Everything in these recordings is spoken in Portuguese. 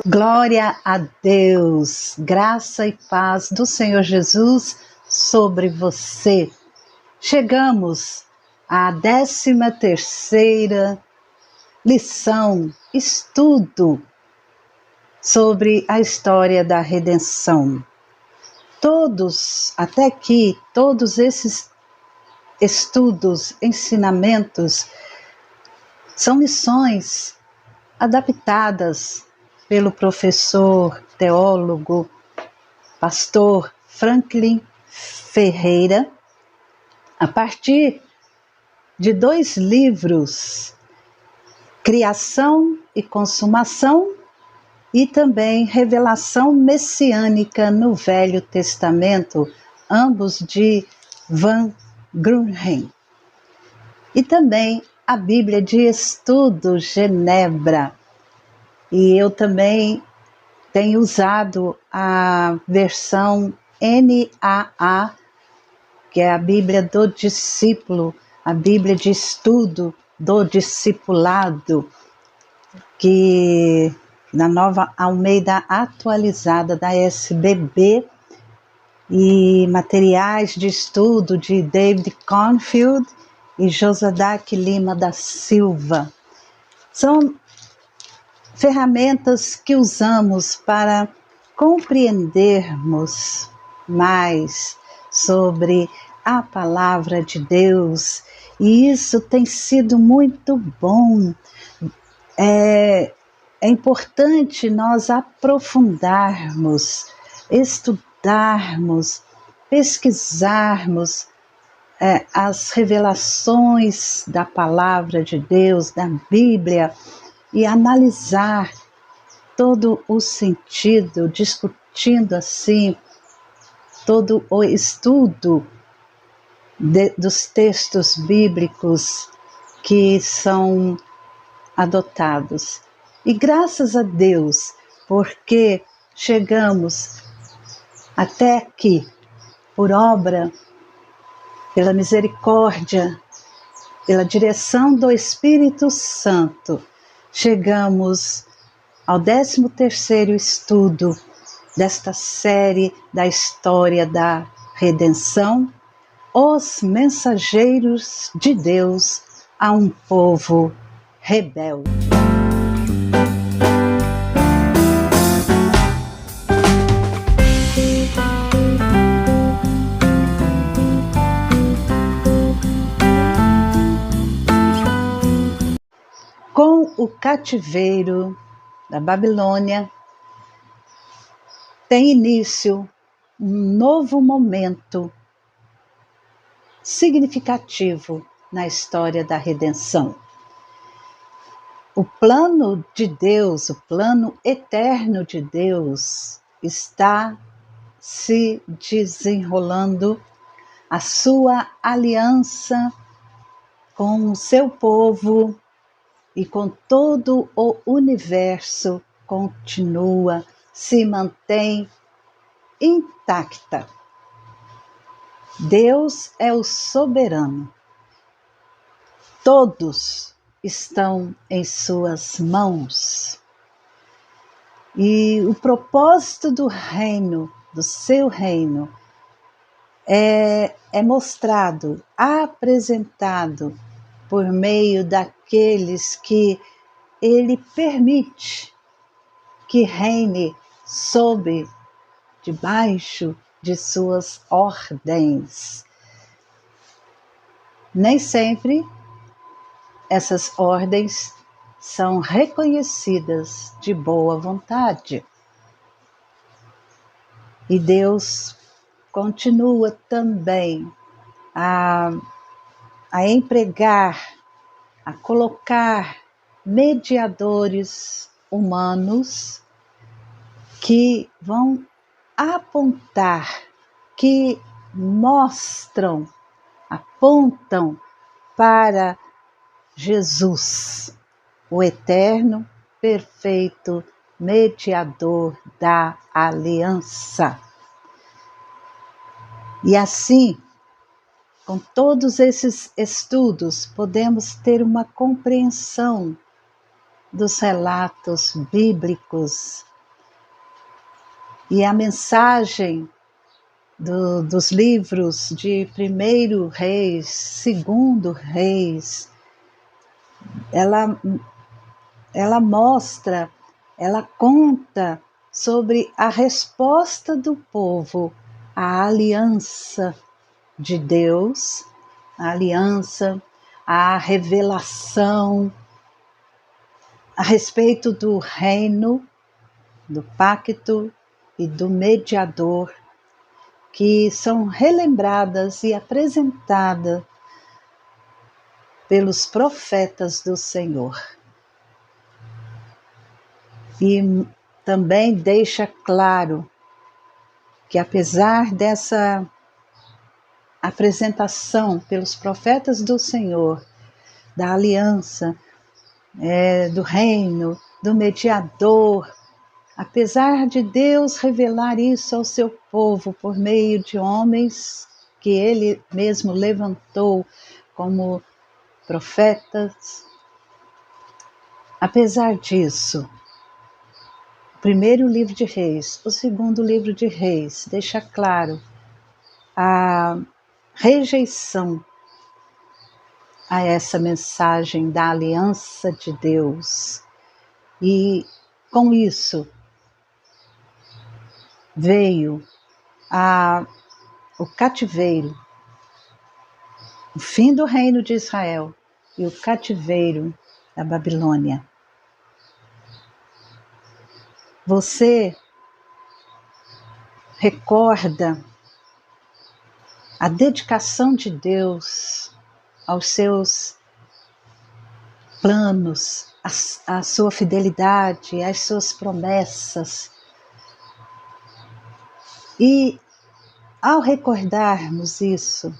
Glória a Deus, graça e paz do Senhor Jesus sobre você. Chegamos à 13ª lição, estudo sobre a história da redenção. Até aqui, todos esses estudos, ensinamentos, são lições adaptadas pelo professor, teólogo, pastor Franklin Ferreira, a partir de 2 livros, Criação e Consumação e também Revelação Messiânica no Velho Testamento, ambos de Van Grunhem. E também a Bíblia de Estudo Genebra. E eu também tenho usado a versão NAA, que é a Bíblia do Discípulo, a Bíblia de Estudo do Discipulado, que na Nova Almeida Atualizada da SBB, e materiais de estudo de David Confield e Josadac Lima da Silva. São ferramentas que usamos para compreendermos mais sobre a palavra de Deus, e isso tem sido muito bom. É importante nós aprofundarmos, estudarmos, pesquisarmos as revelações da palavra de Deus, da Bíblia, e analisar todo o sentido, discutindo assim todo o estudo dos textos bíblicos que são adotados. E graças a Deus, porque chegamos até aqui, por obra, pela misericórdia, pela direção do Espírito Santo, chegamos ao 13º estudo desta série da história da redenção, os mensageiros de Deus a um povo rebelde. Com o cativeiro da Babilônia, tem início um novo momento significativo na história da redenção. O plano de Deus, o plano eterno de Deus, está se desenrolando, a sua aliança com o seu povo e com todo o universo continua, se mantém intacta. Deus é o soberano. Todos estão em suas mãos. E o propósito do reino, do seu reino, é mostrado, apresentado por meio daqueles que ele permite que reine debaixo de suas ordens. Nem sempre essas ordens são reconhecidas de boa vontade. E Deus continua também a empregar, a colocar mediadores humanos que vão apontar, que apontam para Jesus, o eterno, perfeito mediador da aliança. E assim, com todos esses estudos, podemos ter uma compreensão dos relatos bíblicos E a mensagem dos livros de 1º Reis, 2º Reis, ela mostra, ela conta sobre a resposta do povo à aliança de Deus, a aliança, a revelação a respeito do reino, do pacto e do mediador, que são relembradas e apresentadas pelos profetas do Senhor. E também deixa claro que, apesar dessa apresentação pelos profetas do Senhor, da aliança, do reino, do mediador, apesar de Deus revelar isso ao seu povo por meio de homens que Ele mesmo levantou como profetas, apesar disso, o 1º livro de Reis, o 2º livro de Reis, deixa claro a rejeição a essa mensagem da aliança de Deus. E com isso veio o cativeiro, o fim do reino de Israel e o cativeiro da Babilônia. Você recorda a dedicação de Deus aos seus planos, a sua fidelidade, as suas promessas. E ao recordarmos isso,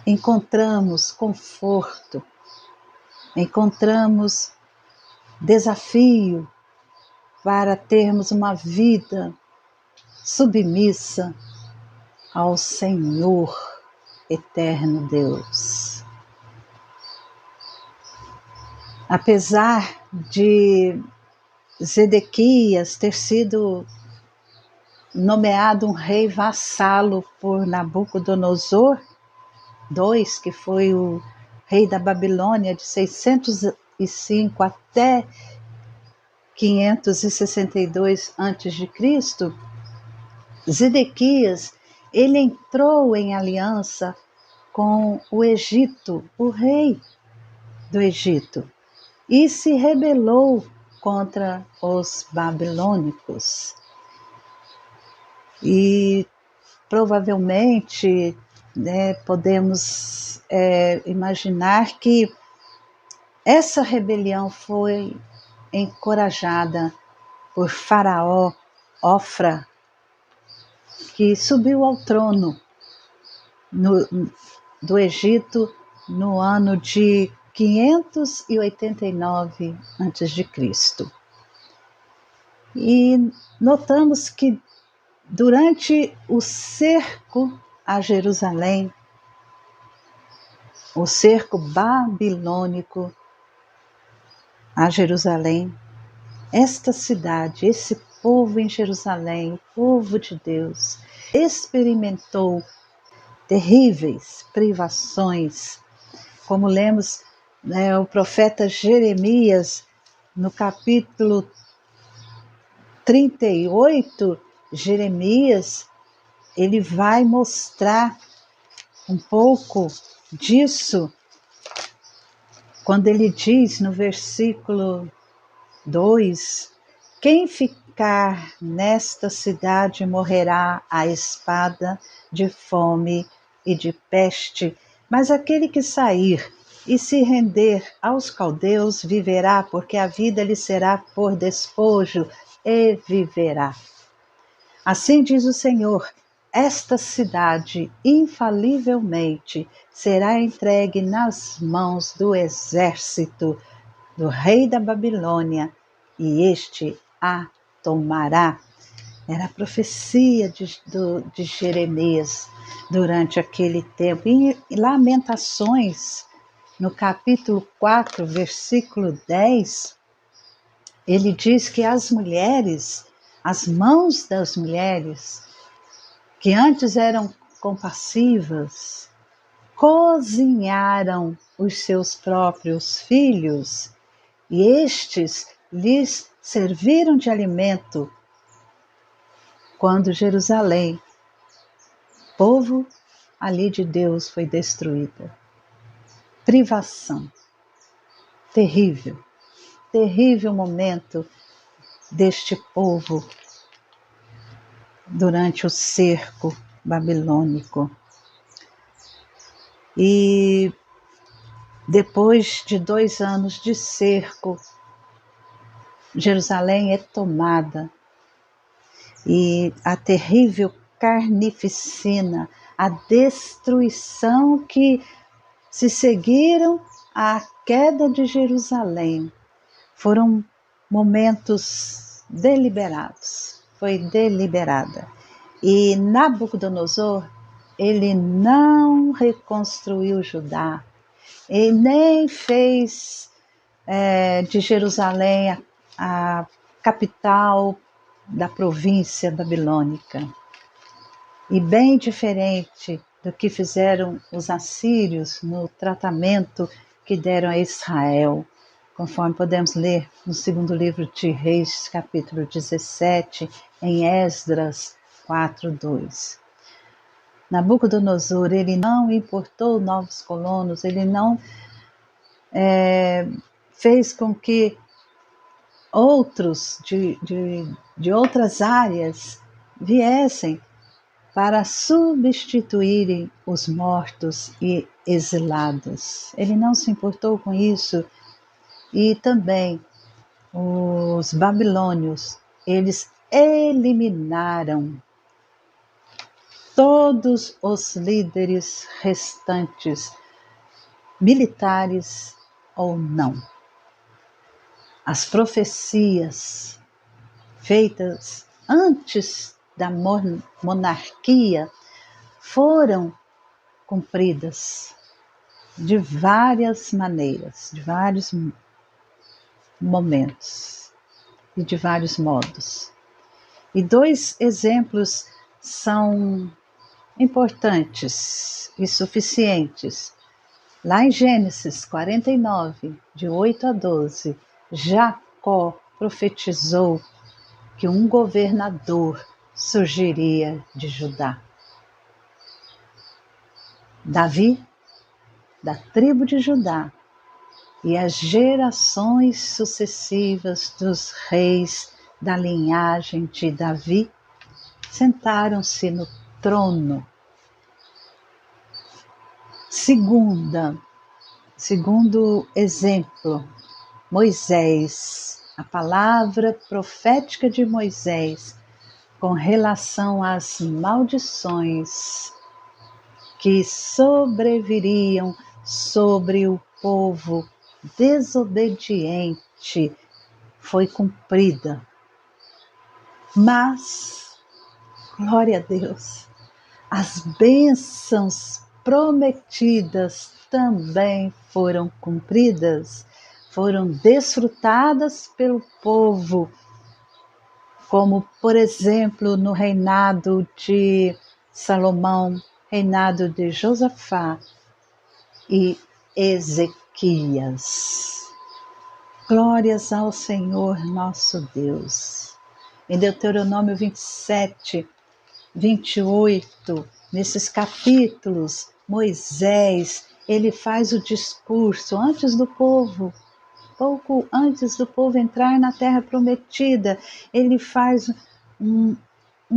encontramos conforto, encontramos desafio para termos uma vida submissa ao Senhor eterno Deus. Apesar de Zedequias ter sido nomeado um rei vassalo por Nabucodonosor II, que foi o rei da Babilônia de 605 até 562 a.C., Zedequias, ele entrou em aliança com o Egito, o rei do Egito, e se rebelou contra os babilônicos. E provavelmente podemos imaginar que essa rebelião foi encorajada por Faraó Ofra, que subiu ao trono do Egito no ano de 589 a.C. E notamos que durante o cerco a Jerusalém, o cerco babilônico a Jerusalém, esta cidade, esse povo em Jerusalém, o povo de Deus, experimentou terríveis privações, como lemos o profeta Jeremias, no capítulo 38, Jeremias, ele vai mostrar um pouco disso, quando ele diz no versículo 2, quem ficar nesta cidade morrerá à espada, de fome e de peste, mas aquele que sair e se render aos caldeus viverá, porque a vida lhe será por despojo e viverá. Assim diz o Senhor, esta cidade infalivelmente será entregue nas mãos do exército do rei da Babilônia, e este a tomará. Era a profecia de Jeremias durante aquele tempo. Em Lamentações, no capítulo 4, versículo 10, ele diz que as mulheres As mãos das mulheres, que antes eram compassivas, cozinharam os seus próprios filhos e estes lhes serviram de alimento quando Jerusalém, povo ali de Deus, foi destruída. Privação. Terrível, terrível momento deste povo durante o cerco babilônico. E depois de 2 anos de cerco, Jerusalém é tomada e a terrível carnificina, a destruição que se seguiram à queda de Jerusalém, foram momentos deliberados, foi deliberada. E Nabucodonosor, ele não reconstruiu Judá, e nem fez de Jerusalém a capital da província babilônica. E bem diferente do que fizeram os assírios no tratamento que deram a Israel, conforme podemos ler no 2º livro de Reis, capítulo 17, em Esdras 4:2. Nabucodonosor, ele não importou novos colonos, ele não fez com que outros de outras áreas viessem para substituírem os mortos e exilados. Ele não se importou com isso. E também os babilônios, eles eliminaram todos os líderes restantes, militares ou não. As profecias feitas antes da monarquia foram cumpridas de várias maneiras, de vários momentos e de vários modos. E 2 exemplos são importantes e suficientes. Lá em Gênesis 49, de 8 a 12, Jacó profetizou que um governador surgiria de Judá. Davi, da tribo de Judá, e as gerações sucessivas dos reis da linhagem de Davi sentaram-se no trono. Segundo exemplo, Moisés, a palavra profética de Moisés com relação às maldições que sobreviriam sobre o povo desobediente foi cumprida. Mas, glória a Deus, as bênçãos prometidas também foram cumpridas, foram desfrutadas pelo povo, como, por exemplo, no reinado de Salomão, reinado de Josafá e Ezequias. Glórias ao Senhor nosso Deus. Em Deuteronômio 27, 28, nesses capítulos, Moisés, ele faz o discurso antes do povo, pouco antes do povo entrar na terra prometida, ele faz um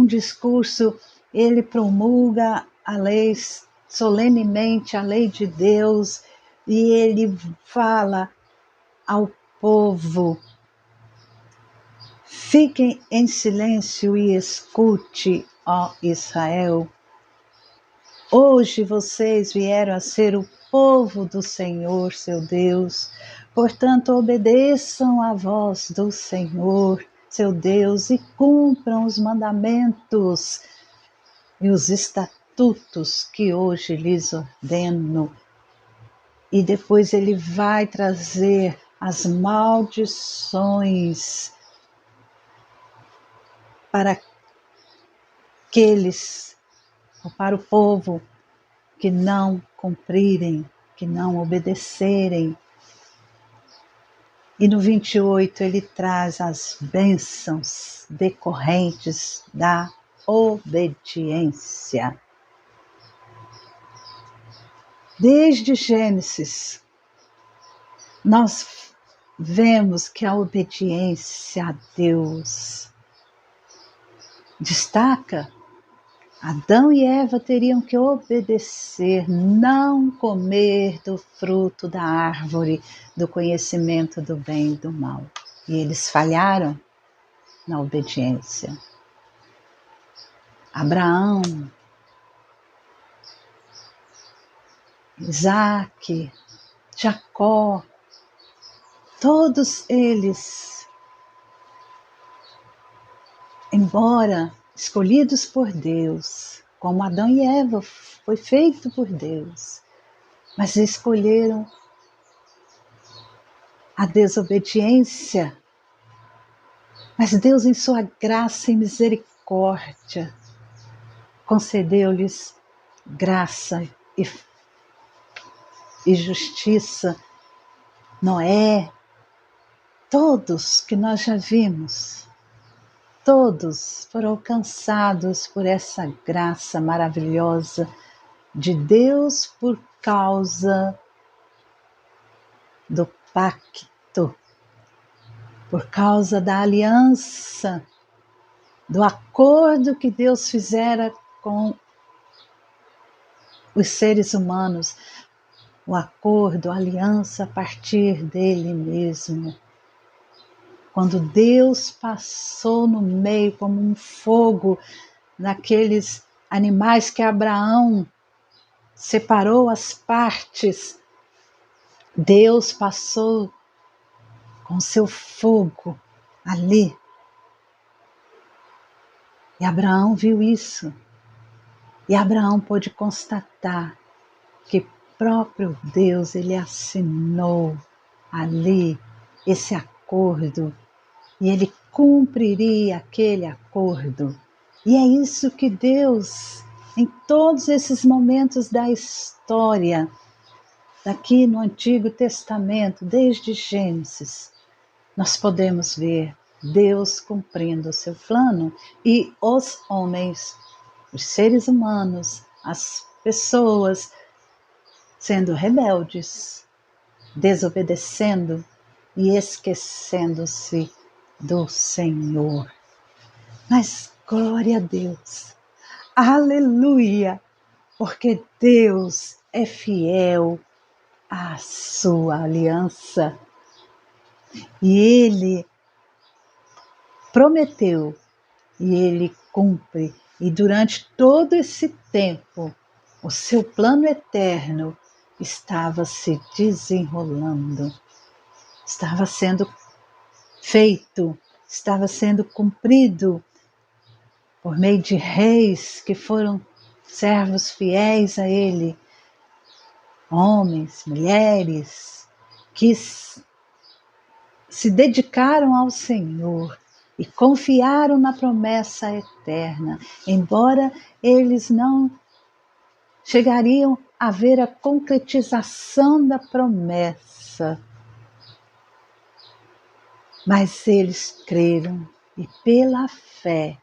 discurso, ele promulga a lei solenemente, a lei de Deus, e ele fala ao povo: fiquem em silêncio e escute, ó Israel. Hoje vocês vieram a ser o povo do Senhor, seu Deus. Portanto, obedeçam à voz do Senhor, seu Deus, e cumpram os mandamentos e os estatutos que hoje lhes ordeno. E depois ele vai trazer as maldições para aqueles, ou para o povo que não cumprirem, que não obedecerem. E no 28 ele traz as bênçãos decorrentes da obediência. Desde Gênesis, nós vemos que a obediência a Deus destaca. Adão e Eva teriam que obedecer, não comer do fruto da árvore do conhecimento do bem e do mal. E eles falharam na obediência. Abraão, Isaque, Jacó, todos eles, embora escolhidos por Deus, como Adão e Eva foi feito por Deus, mas escolheram a desobediência. Mas Deus, em sua graça e misericórdia, concedeu-lhes graça e justiça. Noé, todos que nós já vimos, todos foram alcançados por essa graça maravilhosa de Deus por causa do pacto, por causa da aliança, do acordo que Deus fizera com os seres humanos, o acordo, a aliança a partir dele mesmo. Quando Deus passou no meio como um fogo naqueles animais que Abraão separou as partes, Deus passou com seu fogo ali. E Abraão viu isso. E Abraão pôde constatar que próprio Deus, ele assinou ali esse acordo e ele cumpriria aquele acordo. E é isso que Deus, em todos esses momentos da história, daqui no Antigo Testamento, desde Gênesis, nós podemos ver Deus cumprindo o seu plano e os homens, os seres humanos, as pessoas sendo rebeldes, desobedecendo e esquecendo-se do Senhor. Mas glória a Deus, aleluia, porque Deus é fiel à sua aliança e Ele prometeu e Ele cumpre. E durante todo esse tempo, o seu plano eterno estava se desenrolando, estava sendo feito, estava sendo cumprido por meio de reis que foram servos fiéis a Ele, homens, mulheres, que se dedicaram ao Senhor e confiaram na promessa eterna, embora eles não chegariam a ver a concretização da promessa. Mas eles creram e pela fé,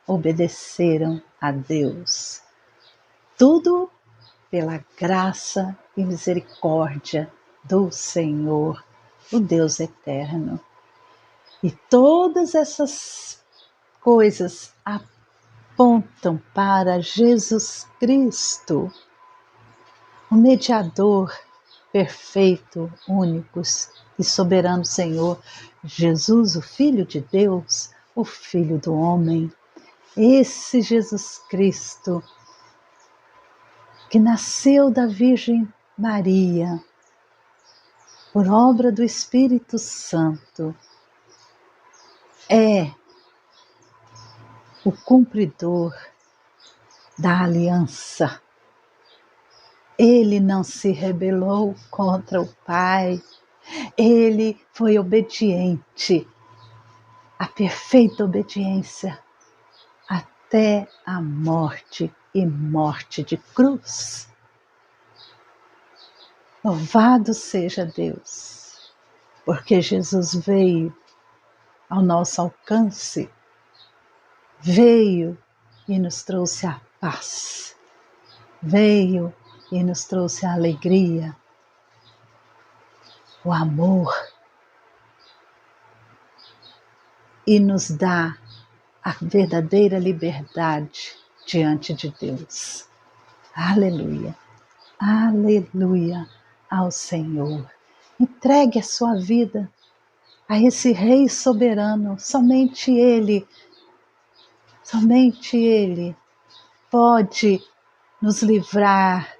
obedeceram a Deus. Tudo pela graça e misericórdia do Senhor, o Deus eterno. E todas essas coisas apontam para Jesus Cristo, o mediador perfeito, único e soberano Senhor, Jesus, o Filho de Deus, o Filho do homem. Esse Jesus Cristo que nasceu da Virgem Maria, por obra do Espírito Santo, é o cumpridor da aliança. Ele não se rebelou contra o Pai, ele foi obediente a perfeita obediência até a morte e morte de cruz. Louvado seja Deus, porque Jesus veio ao nosso alcance, veio e nos trouxe a paz, veio e nos trouxe a alegria, o amor, e nos dá a verdadeira liberdade diante de Deus. Aleluia, aleluia ao Senhor. Entregue a sua vida a esse Rei soberano. Somente Ele pode nos livrar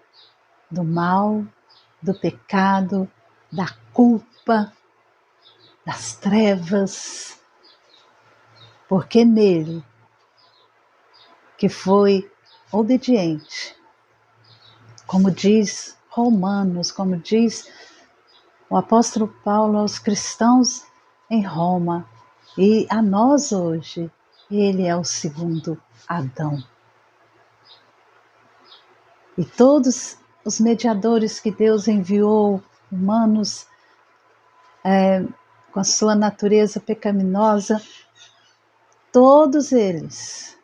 do mal, do pecado, da culpa, das trevas, porque nele, que foi obediente, como diz Romanos, como diz o apóstolo Paulo aos cristãos em Roma, e a nós hoje, ele é o segundo Adão. E todos os mediadores que Deus enviou, humanos, com a sua natureza pecaminosa, todos eles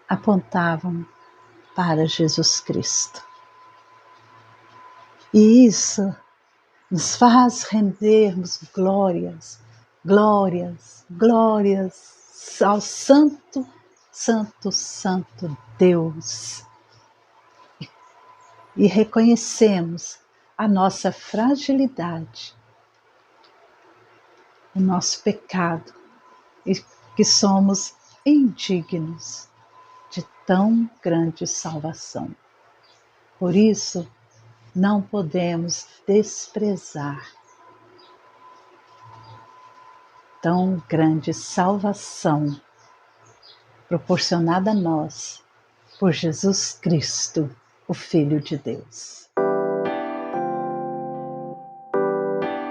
apontavam para Jesus Cristo. E isso nos faz rendermos glórias, glórias, glórias ao Santo, Santo, Santo Deus. E reconhecemos a nossa fragilidade, o nosso pecado, e que somos indignos de tão grande salvação. Por isso, não podemos desprezar tão grande salvação proporcionada a nós por Jesus Cristo, o Filho de Deus.